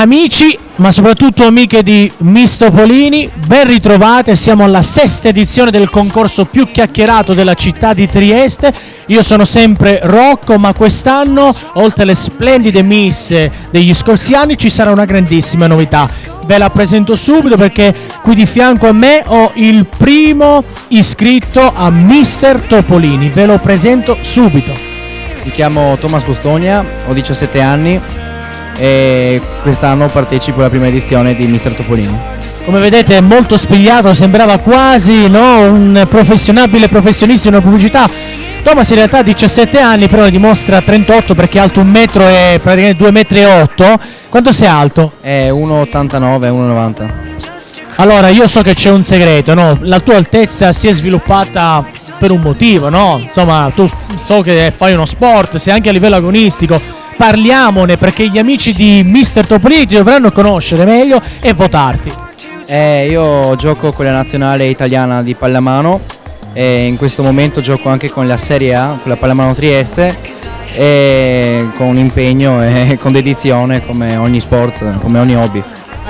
Amici, ma soprattutto amiche di Miss Topolini, ben ritrovate, siamo alla 6ª edizione del concorso più chiacchierato della città di Trieste. Io sono sempre Rocco, ma quest'anno, oltre alle splendide Miss degli scorsi anni, ci sarà una grandissima novità. Ve la presento subito perché qui di fianco a me ho il primo iscritto a Mister Topolini. Ve lo presento subito. Mi chiamo Thomas Bostogna, ho 17 anni e quest'anno partecipo alla prima edizione di Mister Topolini. Come vedete è molto spigliato, sembrava quasi un professionista in una pubblicità. Thomas in realtà ha 17 anni, però ne dimostra 38 perché è alto 1 metro e praticamente 2,8 metri. Quanto sei alto? È 1,89, 1,90. Allora, io so che c'è un segreto, no? La tua altezza si è sviluppata per un motivo, no? Insomma, tu so che fai uno sport, sei anche a livello agonistico. Parliamone perché gli amici di Mister Topolini ti dovranno conoscere meglio e votarti. Io gioco con la nazionale italiana di pallamano e in questo momento gioco anche con la Serie A, con la Pallamano Trieste, e con impegno e con dedizione come ogni sport, come ogni hobby.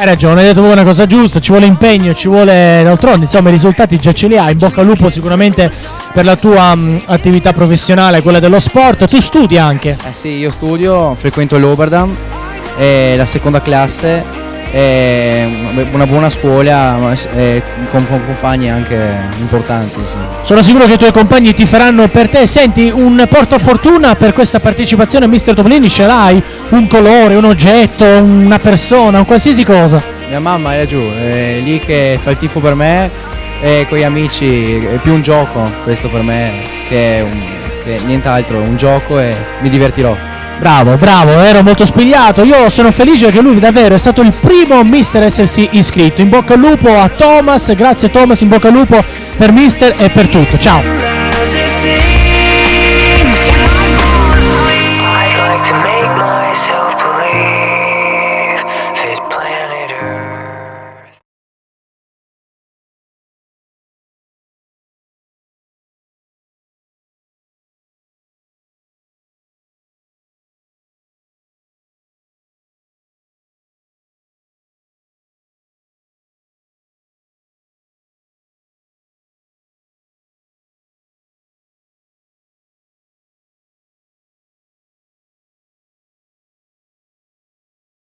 Hai ragione, hai detto una cosa giusta, ci vuole impegno, ci vuole d'altronde, insomma i risultati già ce li hai, in bocca al lupo sicuramente per la tua attività professionale, quella dello sport. Tu studi anche? Sì, io studio, frequento l'Oberdam, la seconda classe, una buona scuola con compagni anche importanti. Insomma. Sono sicuro che i tuoi compagni ti faranno per te. Senti, un portafortuna per questa partecipazione a Mister Topolini ce l'hai? Un colore, un oggetto, una persona, un qualsiasi cosa? Mia mamma è laggiù, è lì che fa il tifo per me e con gli amici, è più un gioco questo per me che nient'altro, un gioco e mi divertirò. Bravo, ero molto spigliato. Io sono felice che lui davvero è stato il primo Mister a essersi iscritto. In bocca al lupo a Thomas, grazie Thomas, in bocca al lupo per Mister e per tutto. Ciao.